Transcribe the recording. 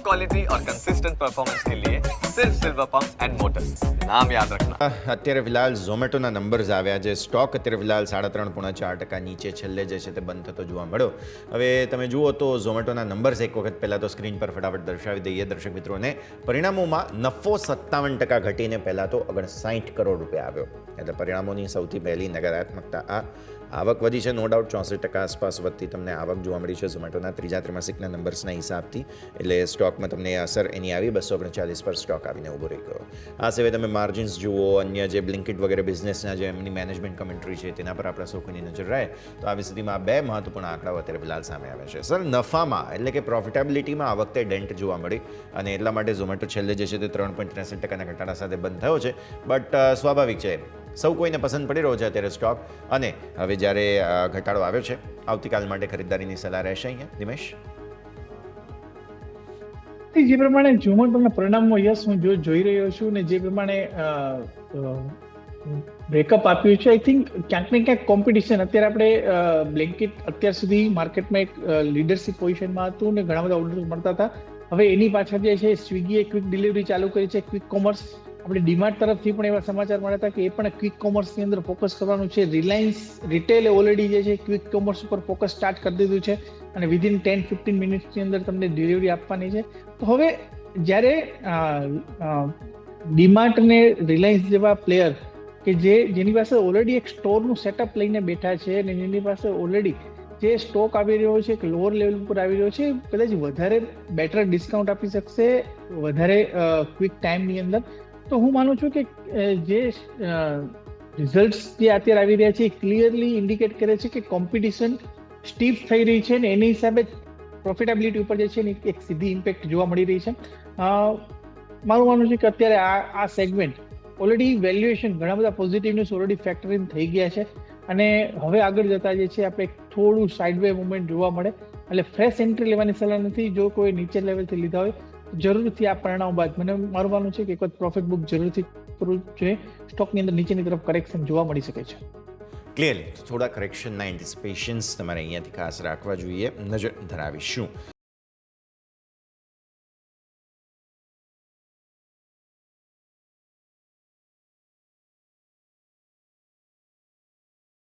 Quality और consistent performance के लिए सिर्फ सिल्वर पंप्स एंड मोटर्स, नाम याद रखना। અત્યારે ફિલહાલ ઝોમેટોના નંબર્સ આવ્યા છે. સ્ટોક અત્યારે ફિલહાલ 3.5-4% નીચે છેલ્લે જે છે તે બંધ થતો જોવા મળ્યો. હવે તમે જુઓ તો ઝોમેટોના નંબર્સ એક વખત પહેલાં તો સ્ક્રીન પર ફટાફટ દર્શાવી દઈએ દર્શક મિત્રોને. પરિણામોમાં નફો 57% ઘટીને પહેલાં તો 59 કરોડ રૂપિયા આવ્યો. એટલે પરિણામોની સૌથી પહેલી નકારાત્મકતા આ. આવક વધી છે, નો ડાઉટ 64% આસપાસ વધતી તમને આવક જોવા મળી છે ઝોમેટોના ત્રીજા ત્રિમાસિકના નંબર્સના હિસાબથી. એટલે સ્ટોકમાં તમને અસર એની આવી 239 પર સ્ટોક આવીને ઊભો રહી ગયો. આ સિવાય તમે માર્જિન્સ જુઓ, અન્ય જે બ્લિંકિટ વગેરે બિઝનેસના જે એમની મેનેજમેન્ટ કમેન્ટ્રી છે તેના પર આપણે સૌ કોઈની નજર રહે તો આવી સ્થિતિમાં બે મહત્વપૂર્ણ આંકડાઓ અત્યારે ફિલહાલ સામે આવે છે. સર, નફામાં એટલે કે પ્રોફિટેબિલિટીમાં આ વખતે ડેન્ટ જોવા મળી અને એટલા માટે ઝોમેટો છેલ્લે જે છે તે 3.63% ઘટાડા સાથે બંધ થયો છે. બટ સ્વાભાવિક છે, સૌ કોઈને પસંદ પડી રહ્યો છે અત્યારે સ્ટોક. અને હવે જ્યારે ઘટાડો આવ્યો છે, આવતીકાલ માટે ખરીદદારીની સલાહ રહેશે અહીંયા દિમેશ? જે પ્રમાણે ઝોમેટોના પરિણામો યસ હું જોઈ રહ્યો છું ને જે પ્રમાણે બ્રેકઅપ આપ્યું છે, આઈ થિંક ક્યાંક ને ક્યાંક કોમ્પિટિશન અત્યારે આપણે બ્લિંકિટ અત્યાર સુધી માર્કેટમાં એક લીડરશિપ પોઝિશનમાં હતું ને ઘણા બધા ઓર્ડર્સ મળતા હતા. હવે એની પાછળ જે છે સ્વિગીએ ક્વિક ડિલિવરી ચાલુ કરી છે, ક્વિક કોમર્સ. આપણે ડીમાર્ટ તરફથી પણ એવા સમાચાર મળ્યા હતા કે એ પણ ક્વિક કોમર્સની અંદર ફોકસ કરવાનું છે. રિલાયન્સ રિટેલે ઓલરેડી જે છે ક્વિક કોમર્સ ઉપર ફોકસ સ્ટાર્ટ કરી દીધું છે અને વિધિન 10-15 મિનિટ્સની અંદર તમને ડિલિવરી આપવાની છે. તો હવે જ્યારે ડીમાર્ટ ને રિલાયન્સ જેવા પ્લેયર કે જેની પાસે ઓલરેડી એક સ્ટોરનું સેટઅપ લઈને બેઠા છે અને જેની પાસે ઓલરેડી જે સ્ટોક આવી રહ્યો છે કે લોઅર લેવલ ઉપર આવી રહ્યો છે, કદાચ વધારે બેટર ડિસ્કાઉન્ટ આપી શકશે વધારે ક્વિક ટાઈમની અંદર. તો હું માનું છું કે જે રિઝલ્ટ્સ જે અત્યારે આવી રહ્યા છે એ ક્લિયરલી ઇન્ડિકેટ કરે છે કે કોમ્પિટિશન સ્ટીફ થઈ રહી છે ને એની હિસાબે પ્રોફિટેબિલિટી ઉપર જે છે ને એક સીધી ઇમ્પેક્ટ જોવા મળી રહી છે. મારું માનવું છે કે અત્યારે આ સેગમેન્ટ ઓલરેડી વેલ્યુએશન ઘણા બધા positive news already factor in થઈ ગયા છે અને હવે આગળ જતા જે છે આપણે થોડું સાઇડવે મુવમેન્ટ જોવા મળે. એટલે ફ્રેશ એન્ટ્રી લેવાની સલાહ નથી. જો કોઈ નીચે લેવલથી લીધા હોય જરૂરથી આ પરિણામ બાદ મારું માનવું છે કે એક વખત પ્રોફિટ બુક જરૂરથી કરવું જોઈએ. સ્ટોકની અંદર નીચેની તરફ કરેક્શન જોવા મળી શકે છે. ક્લિયરલી થોડા કરેક્શનના એન્ટિસિપેશન્સ તમારે અહીંયાથી ખાસ રાખવા જોઈએ, નજર ધરાવીશું.